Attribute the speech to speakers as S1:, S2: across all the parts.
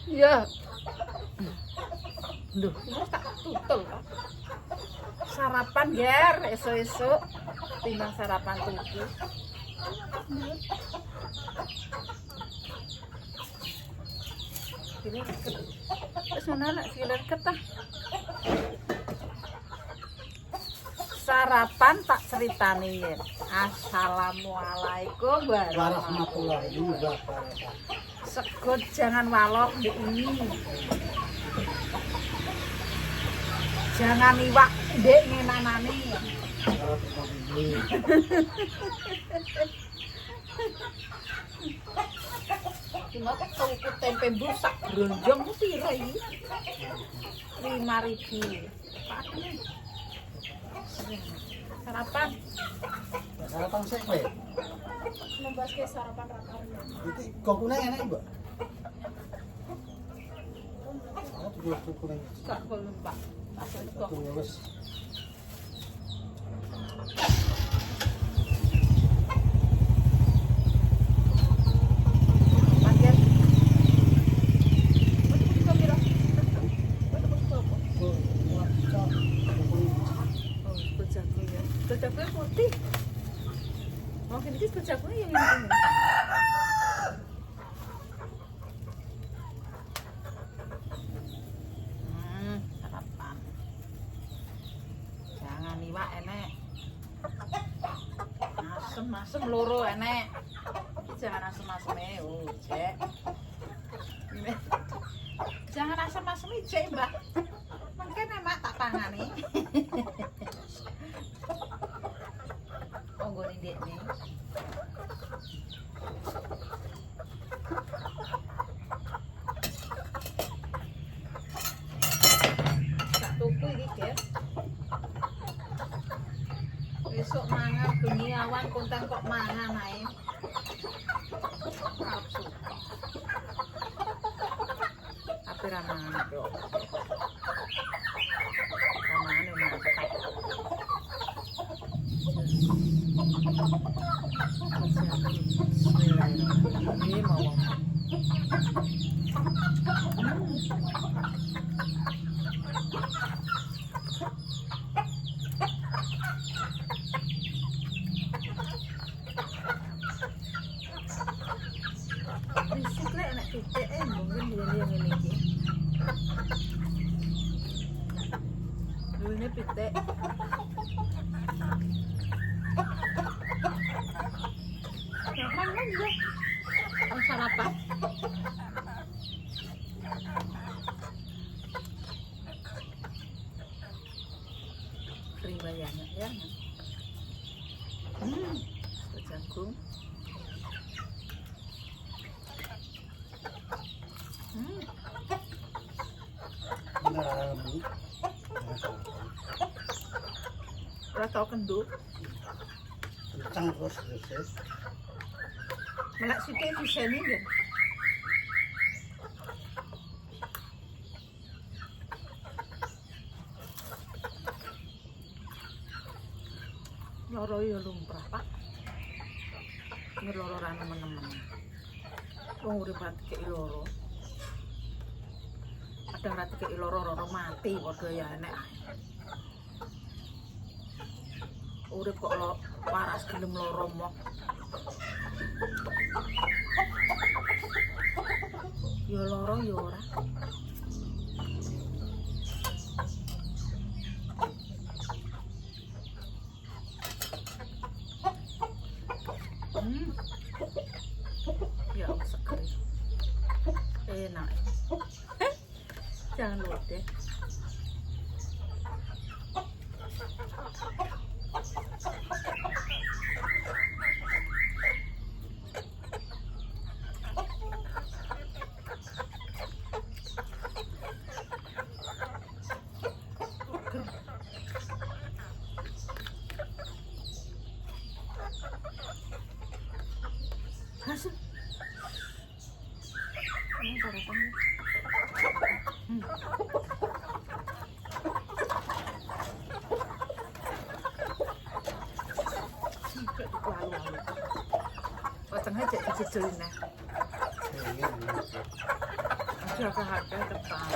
S1: Iya. Duh, terus tak tutul. Sarapan ger, esok-esok timbang sarapan tuku. Terus mana nak siler ketah. Sarapan tak ceritani yen. Assalamualaikum warahmatullahi wabarakatuh. Sekut jangan walok di ini. Jangan iwak dek ngenanani. Cuma kan tuku tempe busak bronjong ku pira iki? 5.000. Sarapan.
S2: Sarapan sih, Pak.
S1: Membahas ke sarapan rata.
S2: Itu kokune enak, Mbak. Oh, kokune.
S1: Kak kok lupa. Asal kok.
S2: Wes.
S1: Jagonya putih. Oh, ini kan jagonya yang ini. Sarapan. Jangan iwak enek. Asem loro enek. Jangan asem-aseme, Cek. Jangan asem-aseme, Cek, Mbak. Mungkin emak tak pangani. Monggo nih nih. Tak tuku iki, Ger. Besok mangan bengi awan konten kok mangan ae. Nafsu. Apa ra mangan kok. Ramane mantap. Bismillahirrahmanirrahim. Mau. Risik lek nek titik mungkin dia yang ini iki. Dulunya pitik. Mana juga? Ang sarapan. Kering banyak ya. Jagung. Ora tau kendut.
S2: Kencang terus.
S1: Melak sithik diseni nggih. Loro ya lumrah, Pak. Ngeloro ra nemen-nemen. Wong urip ati kek loro. Kadang ra kek loro mati padha ya enek. Urip kok waras gelem loro mok. Yo loro yo ora. Ya seger. Enak. Jangan lupa deh. Hasil. Ini sarapan. Cek lalu-lalu. Potongnya cek dijejelin nah.
S2: Pengen.
S1: Aja keharga depan.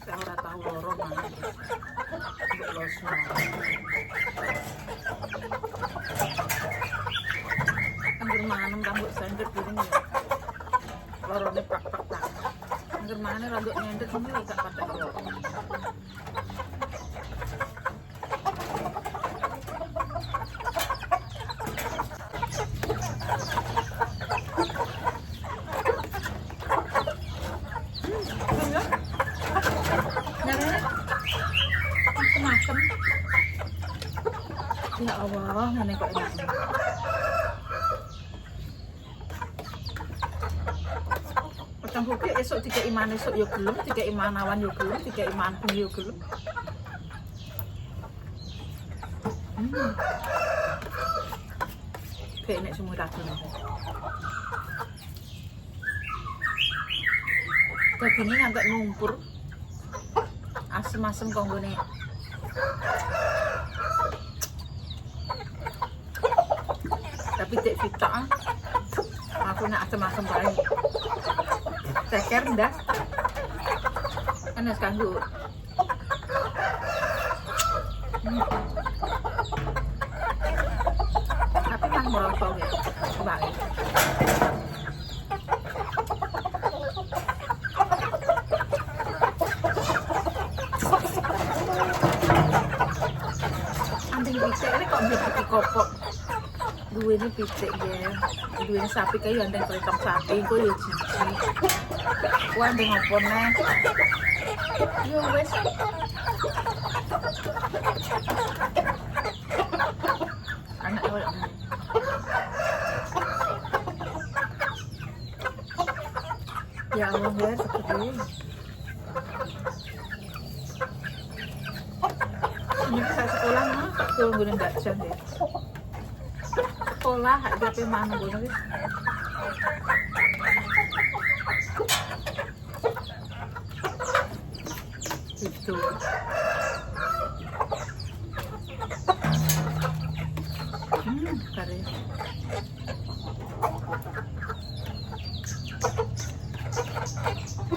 S1: Saya ora tahu loro mana. Mbok losno. Angger manem rambut sender burung ya. Lorone pak-pak tak. Angger manem rambut nyender semua gak patek loro. Macam ya Allah, mana kok enak. Potong kopi esok 3 iman esok yo gelem, 3 iman awan yo gelem, 3 iman pun yo gelem. Kayak enak semua daging. Dagingnya ngantek ngumpur. Asem-asem konggone. Tapi cek kita aku nak asem-asem baik. Ceker dah. Panas kanggo. Tapi kan merosot ya. Baik. Pitik ini kok bisa kopok dua ini pitik ya dua ini sapi kayak yang kelitong sapi gue ya cici gue ada ngoponnya yo wes anak gue ya Allah ya seperti ini saya sekolah mah kalau gue nggak jam deh sekolah ada apa mana gue nih itu kare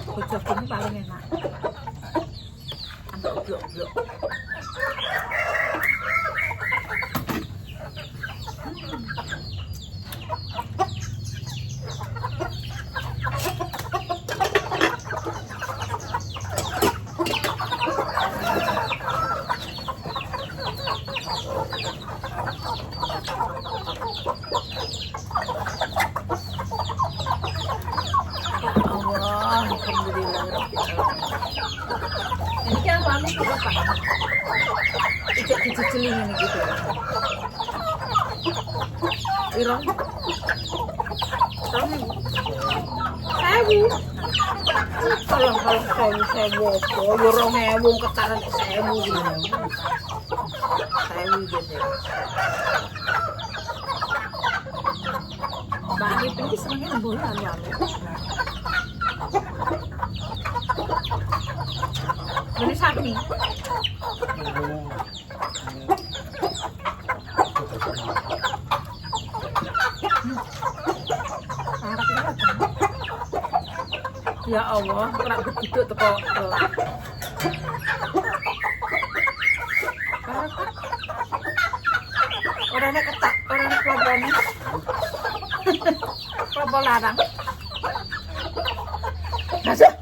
S1: kocok ini paling enak ambil oblok-oblok. Ini kan lama juga pak, diceling ini gitu. Irong, sewu. Kalau sewu, orang sewu ketaran sewu gitu. Sewu gitu. Mbak Ipin ini senangnya bola lalu. Ini saat nih. Ya Allah, kerak begitu teko telak. Orangnya ketak, orangnya kelabanya. Kelabang larang. Masuk.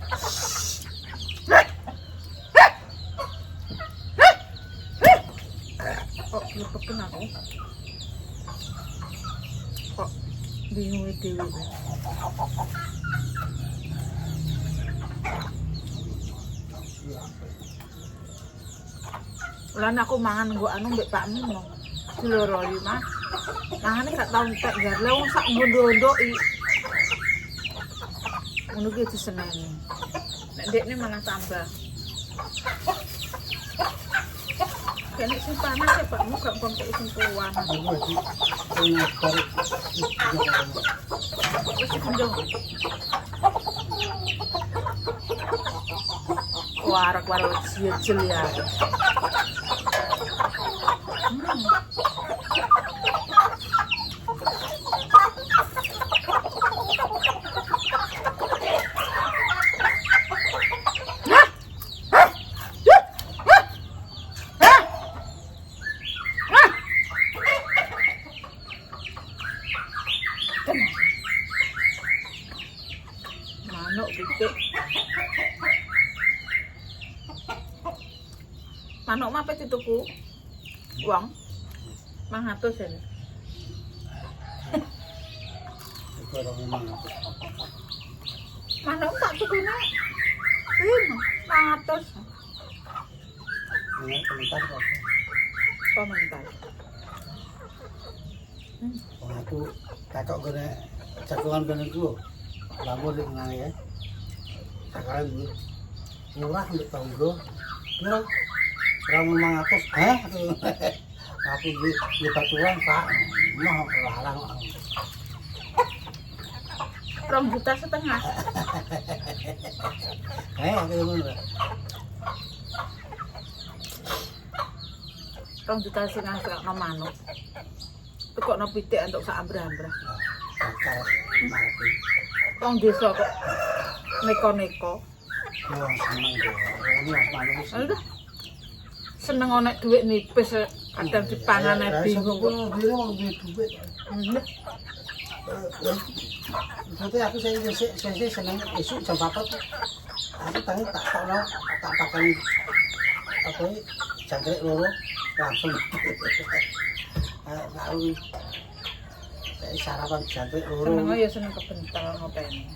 S1: Kok lupakan aku? Kok bingung dewi? Lan aku mangan nggo anu mbek Pak Mino. Diloro mah. Mangane gak tau entek jar. Lah wong sak bondo-bondoki. Ngono ki diseneni. Nek ndekne malah tambah. Kene sing panas ya Pak Mino gak kompek sing tuan. Wis kunjung. warak-warak jejel ya. Manuk pitik. Manuk mah apa dituku? Uang 500 ya.
S2: Itu orang memang aku.
S1: Manuk tak tukune. 500.
S2: Ini komentar kok.
S1: Komentar.
S2: Oh, aku takok gone jagoan gone ku. Lamun ning nang ya. Sekarang ini murah untuk tahun bro. Bro. Orang memang aku, hah? Aku di batuan pak, mau larang.
S1: 2,5 juta.
S2: Aku mana?
S1: 2,5 juta sekakno manuk. Tukokno pitik entuk sak ambrah-ambrah.
S2: Bakal mati.
S1: Wong desa kok neko-neko.
S2: Yo seneng deh. Ini mas manuk sih.
S1: Aduh. Seneng ana dhuwit nipis kadang dipangan ae bingung kok.
S2: Bingung wong duwe dhuwit. Berarti aku saya seneng esuk jam 4. Aku tangi tak tokno tak pakai apa ini jangkrik loro langsung. Aku sarapan jangkrik loro.
S1: Seneng ya seneng kebentel ngopeni.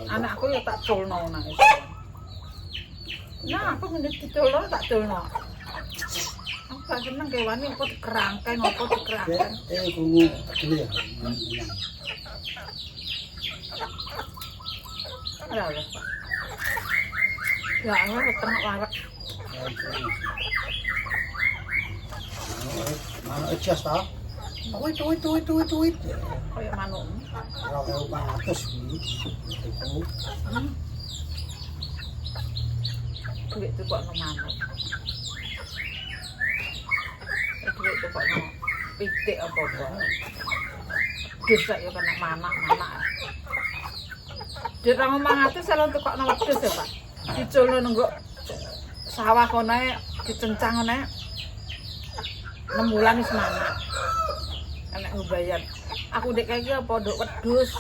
S1: Anakku ya tak culno nang. Nah, aku mending diculno tak culno. Aku gak seneng kewan iki kok dikerangkeng apa dikerangkeng.
S2: Kungu dulu ya.
S1: Ora ora. Ya Allah ketengok warak.
S2: Manuk ejos ta? Tuit.
S1: Kayak manuk.
S2: Kalau 500 iki. Iku.
S1: Duit tukokno manuk. Duit tukokno pitik apa-apa. Desa ya kena manak. Duit 500 salon tukokno wedhus ya, Pak. Diculno nunggu sawah kono dicencang ngene. 6 bulan wis manak. Enek ngebayar. Aku dek iki apa nduk wedhus.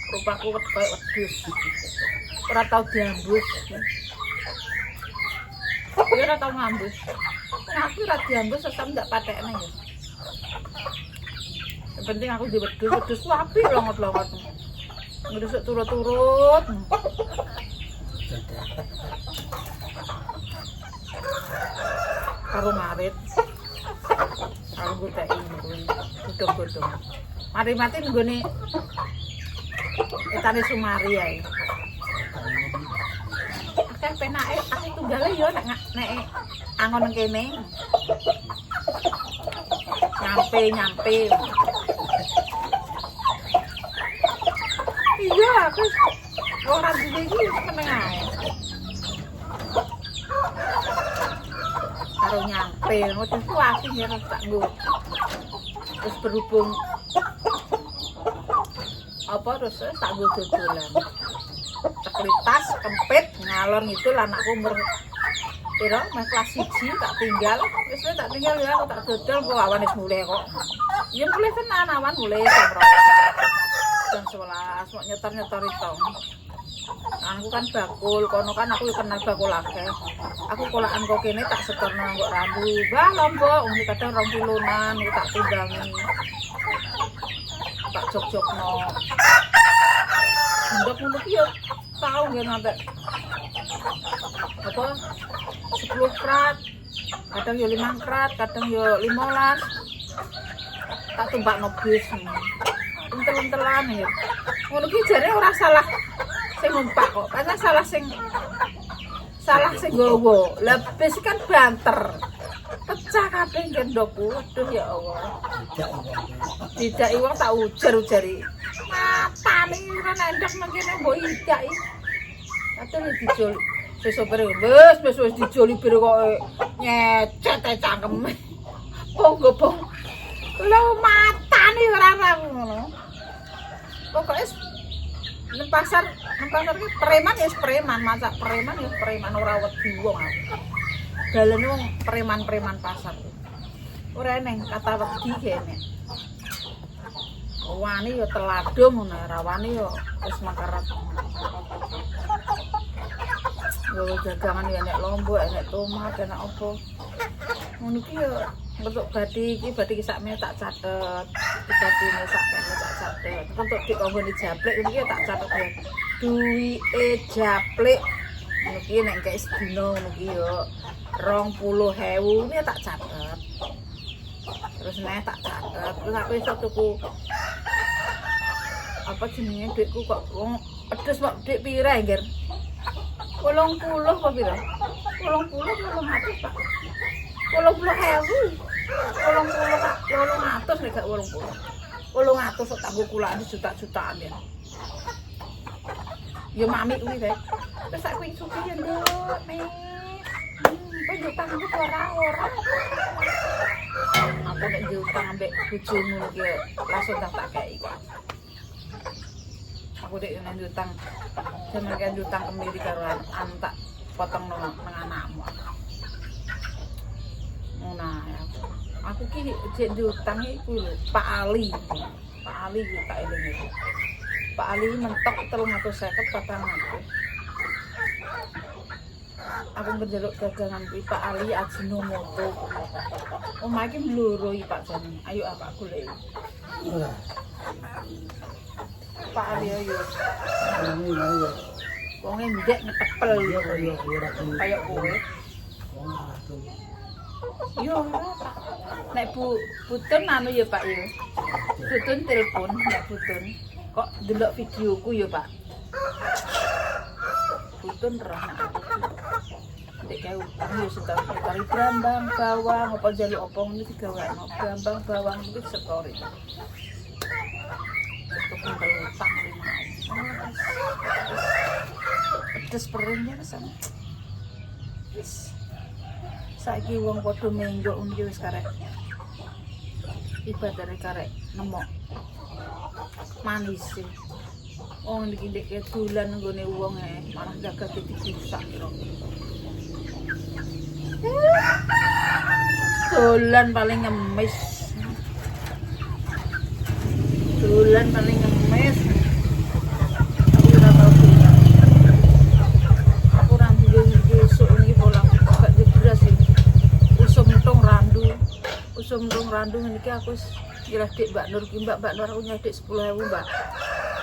S1: Rupaku koyo wedhus. Ora tau diambus. Ya ora tau ngambus. Aku ora diambus sesam ndak patekne ya. Yang penting aku di wedhus ku apik longot-longot. Ngresuk turut-turut. Karo ngarit. Karo goteki kuwi. Godhong-godhong. Mari-mati nggone etane Sumari ae. Akeh penake aku tunggale yo nek angon kene. Nyampe. Iya, aku ora duwe iki seneng ae. Karo nyampe, ngoten ku asing ya tak nggo. Terus berhubung apa terus tak nggo dodolan. Teklitas, kempit, ngalor ngidul anakku umur piro mes kelas 1 tak tinggal. Wis tak tinggal ya aku tak dodol kok awan wis mulih kok. Ya mulih tenan awan mulih jam 11 mau nyetor itu. Aku kan bakul, kono kan aku kenal bakul akeh. Aku kolakan kok kene tak setorno nggo rambu. Bah lombok ngene kadang 20-an iki tak tundangi. Tak jog-jogno. Ndok ngono ki yo tau nggih nganti apa 10 krat. Kadang yo 5 krat, kadang yo 15. Tak tumbakno bis. Entel-entelan ya. Ngono ki jare ora salah sing numpak kok. Karena salah sing gowo. Lah bis kan banter. Pecah kabeh gendokku. Aduh ya Allah. Tidak wong tak ujar-ujari. Matane ora nendhek nang kene mbok idak iki. Katanya dijoli. Sopir wis dijoli bir kok nyecet cangkeme. Pong. Lho matane ora ngono. Pokoke nang pasar ki preman ya preman, masak preman ya preman ora wedi wong. Dalane wong preman-preman pasar. Ora neng kata wedi kene. Wani ya teladung ngono, ora wani ya wis makarat. Yo dagangan ya nek lombok, nek tomat, nek opo. Ngono ki ya bentuk batik sakmene tak catet. Batine sakmene tak catet. Untuk dik kanggo dijaplek iki tak catet ya. Duwike japlek ngono ki nek gak sedina ngono ki ya 20.000 ini tak catet. Terus nek tak catet, terus aku iso tuku apa jenenge duitku kok wong pedes kok dik pira ngger? 80 apa pira? 80 Pak. 80.000. 800 nek gak 80. 800 kok tanggo kulane juta-jutaan ya. Ya mami kuwi bae. Terus aku iso piye nduk, Nek? Kok utang aku ora. Aku nek diutang ambek bojomu iki langsung tak kei kok. Aku dek nang utang. Sampe kan utang kemiri karo tak potong nang anakmu. Nah, aku ki jek diutang iku lho, Pak Ali. Pak Ali ki tak eling iki. Pak Ali mentok 350 400. Aku ngejaluk dagangan kuwi Pak Ali Ajinomoto. Omah iki mloro iki Pak Jani. Ayo apa golek.
S2: Ora.
S1: Pak Ali ayo.
S2: Ini ya.
S1: Wonge ndek ngetepel
S2: Iya,
S1: yo.
S2: ora
S1: Kayak kowe.
S2: wong arah tuh.
S1: Yo ora Pak. Nek Butun anu ya Pak yo. Butun telepon nek Butun. Kok delok videoku ya Pak. Butun roh nek aku. Ndek kae utang yo setor kali brambang bawang apa njaluk apa ngono digawekno. Brambang bawang iki setori. Untuk utang pedes perutnya rasane. Wis. Saiki wong padha menggo ngono wis karek. Ibadare karek nemok. Manis sih. Wong iki ndek dolan nggone wong malah jaga dirusak kira. Dolan paling ngemis. Dolan paling ngemis. Aku ora tau dolan. Aku ora duwe besok iki pulang gak jebras iki. Usum tung randu niki aku wis kira dik Mbak Nur ki Mbak Nur aku nyadik 10.000 Mbak.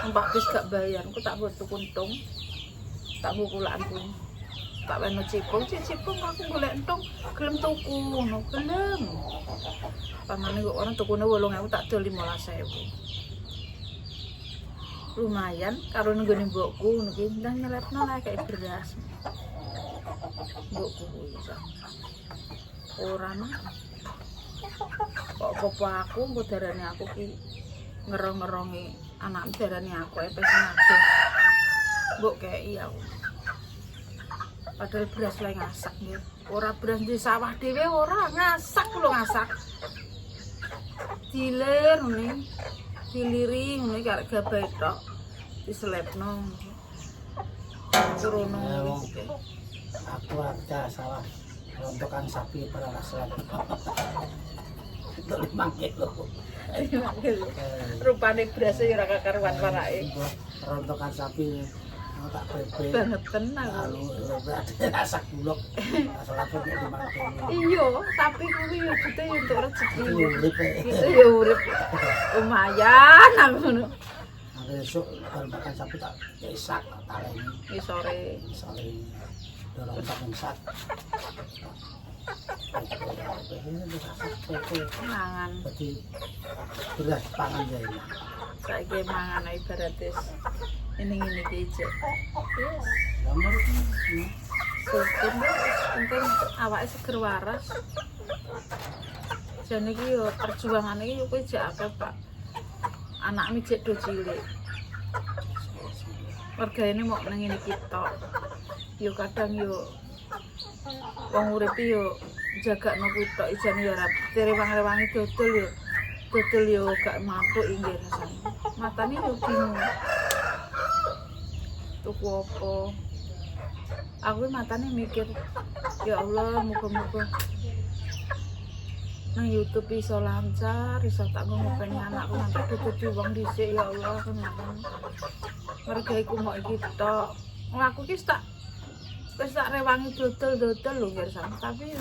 S1: Mbak bis gak bayar, aku tak buat kuntung. Tak bukulan pun. Tak weno cipung aku golek entung gelem tuku ngono, gelem. Pamane kok orang tukune 8.000 tak dol 15.000. Lumayan karo nenggone mbokku ngono ki ndang nyelepno lah kayak beras. Mbokku iso. Ora mah. Kok popo aku mbok darane aku ki ngerong-ngerongi anak darane aku pesen aja. Mbok kei aku. Padahal beras lae ngasak nggih. Ora beras di sawah dhewe ora ngasak lho ngasak. Dilir ngene. Diliri ngene karek gabahe tok. Diselepno. Turono iki.
S2: Aku ada salah rontokan sapi pada selap. Itu 5 kilo.
S1: Rupane berasnya ya ora kakaruan parake.
S2: Rontokan sapi tak pepe.
S1: Banget tenang.
S2: Lalu rasa bulog. Salah kok 5 kilo.
S1: Iya, sapi kuwi ya kita ya untuk rezeki.
S2: Urip.
S1: Kita ya urip. Lumayan aku ngono.
S2: Besok baru makan sapi tak isak tak taleni.
S1: Wis sore.
S2: Sore dorong tak isak.
S1: Mangan.
S2: Jadi beras pangan ya.
S1: Saiki mangan ibaratnya ini iki ijek. Yes.
S2: Gambar
S1: Penting awake seger waras. Jane iki yo perjuangan iki yo kowe jek akeh, Pak. Anakmu jek do cilik. Mergane mok nang ngene kita. Yo kadang yo wong urip yo jagakno kuwi ijane yo ora rewangi dodol yo gak mabuk inggih rasane. Matane yo bingung. Tuku apa? Aku matane mikir, ya Allah, muga-muga nang YouTube iso lancar, iso tak ngopeni anakku nganti dadi wong dhisik ya Allah tenan. Mergo iku mok iki tok. Wong aku ki wis tak rewangi dodol lho nggih tapi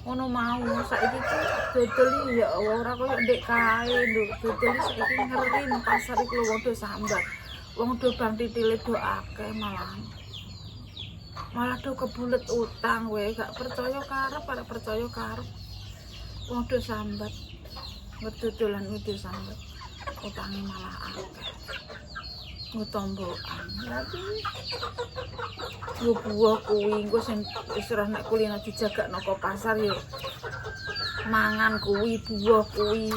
S1: ngono mau saiki ki dodol ya Allah ora koyo ndek kae lho. Dodol saiki ngeri nang pasar iku wong do sambat. Wong do bang titile do akeh malah do kebulet utang we gak percaya karep wong do sambat ngedodolan do sambat utange malah akeh ngutombokan tapi yo buah kuwi engko sing wis ora nek kulino dijagakno kok pasar yo mangan kuwi buah kuwi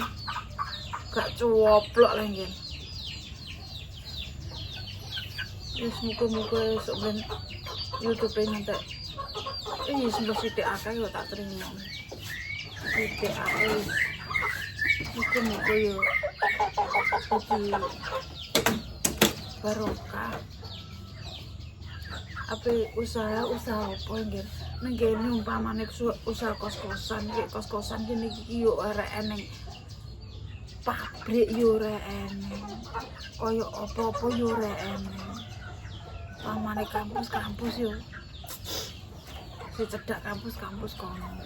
S1: gak cuwoplok lho. Wis muga-muga esuk ben YouTube ngantek. Sembah sithik akeh yo tak terima. Sithik akeh. Muga-muga yo dadi barokah. Apa usaha apa nggih? Nang kene umpamane usaha kos-kosan, kos-kosan kene iki yo arek eneng. Pabrik yo ora eneng. Kaya apa-apa yo ora eneng. Pamane kampus yo. Si cedak kampus kono.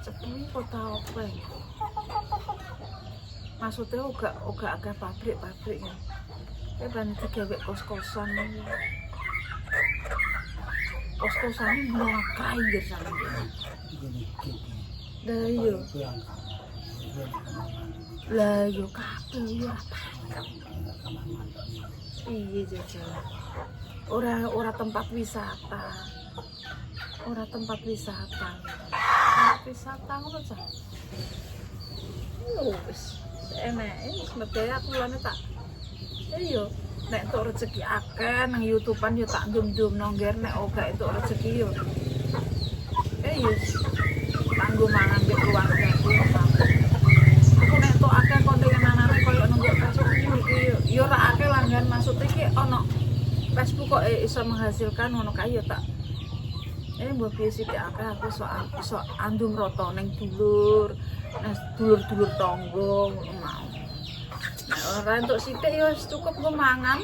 S1: Cepuki kota apa ya? Maksudnya uga agak pabrik ya. Ban digawe kos-kosan iki. Kos-kosan iki mlakai nggih sampeyan. Lah iya. Lah yo kabeh yo apa. Iya jajal. Ora tempat wisata. Tempat wisata ngono ta. Wis enake wis medhe aku lane tak. Yo nek entuk rezeki akeh nang YouTube-an yo tak ndum-ndumno ngger nek ora entuk rezeki yo. Yo kanggo mangan ke keluarga aku. Aku nek entuk akeh konten-kontenane koyo nunggu Facebook iki yo ora akeh langgan maksud iki ono Facebook kok iso menghasilkan ngono kae yo tak. Mbok piye sithik akeh aku iso andum rata ning dulur tangga ngono mau. Nek ora entuk sithik ya wis cukup nggo mangan.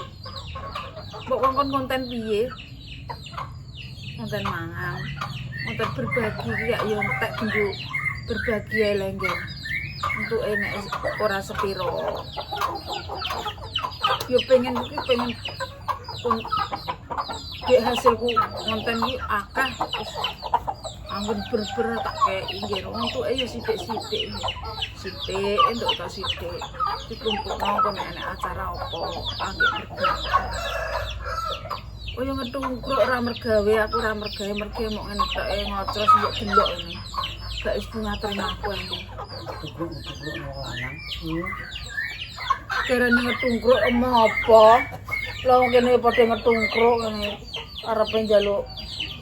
S1: Mbok konten piye? Konten mangan. Konten berbagi ya yo entek nggo berbagi ae lengger. Untuk enek ora sepiro. Yo pengen dek hasilku konten iki akeh anggen berber tak kei nggih untuk ya sithik-sithik entuk ta sithik dikumpulno kok nek acara apa anggek berber koyo ngetungkruk ora mergawe aku ora mergawe mok ngene tok ngocros mbok delok ngene gak wis ngaturne aku iki tungkruk lanang karena ngetungkruk emang apa lha wong kene padha ngetungkruk ngene arepe njaluk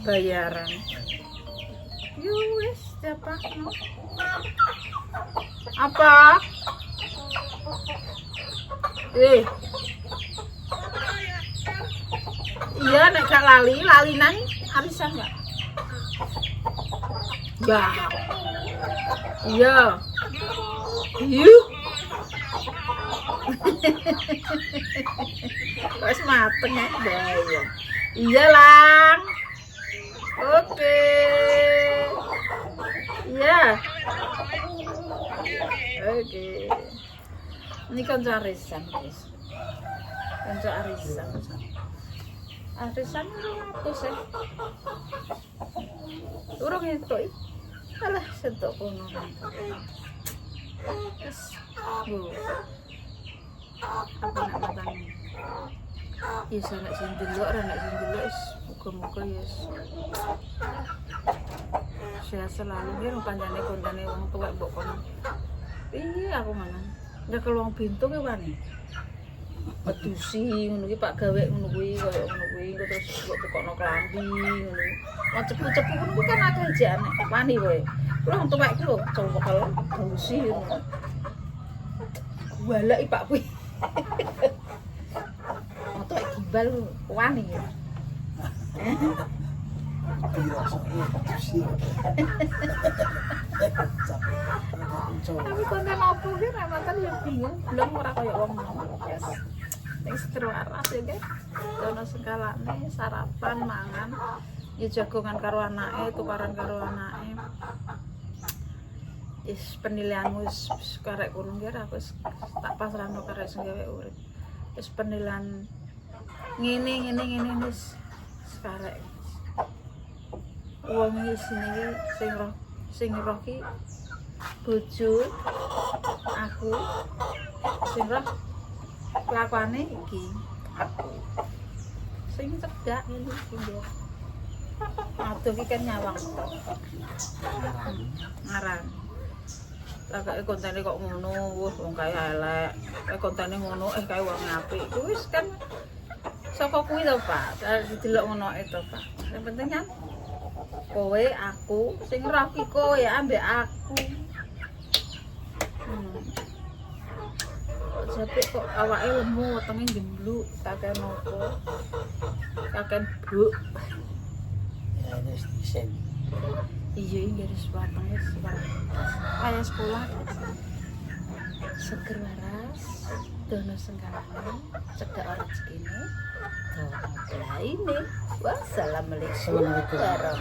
S1: bayaran. Yo wis apa? Apa? Iya nek gak lalinan arisan enggak? Ya. Iya. Yuk. Wes mateng ya, ya. Iya lang. Oke. Iya. Oke. Ini kan arisan, guys. Kanca arisan. Arisan 200 ya. Urung entuk. Alah sentuk kono. Wes. Apa nak matangnya? Yes, anak sing delok wis muga-muga yes. Sehat selalu nggih pancene kontane wong tuwek mbok kono. Iya aku mangan. Ndak wong bintu ki wani. Pedusi ngono ki Pak gawe ngono kuwi koyo ngono kuwi engko terus kok tukokno klambi ngono. Mau cepu-cepu ngono kuwi kan akeh jane. Wani kowe. Kuwi wong tuwek ku lho cowok pedusi ngono. Walaki Pak kuwi. Mau tuwek gimbal wani ya. Tapi konten opo ki ramatan ya bingung, belum ora koyo wong yes. Ning seger waras ya guys. Dono segalane sarapan mangan. Ya jagongan karo anake, tukaran karo anake. Wis penilaianmu wis karek kurung ya aku wis tak pasrahno karek sing gawe urip. Wis penilaian ngene wis karek. Wong sini sing roh ki bojo aku sing roh kelakuane iki aku sing cedak ngene iki lho. Aduh iki kan nyawang tok. Ngaran. Lah kontene kok ngono, wis wong kae elek. Kontene ngono kae wong apik. Wis kan saka kuwi to, Pak. Didelok ngono to, Pak. Yang penting kan kowe aku sing roh ki kowe ambek aku. Sampai kok awake lemu wetenge jembluk kakek nopo. Kakek bruk.
S2: Ya ini desain.
S1: Iya ini garis batangnya kayak sekolah. Seger waras, dono senggalane, cedak rezekine, dono ini. Wassalamualaikum warahmatullahi wabarakatuh.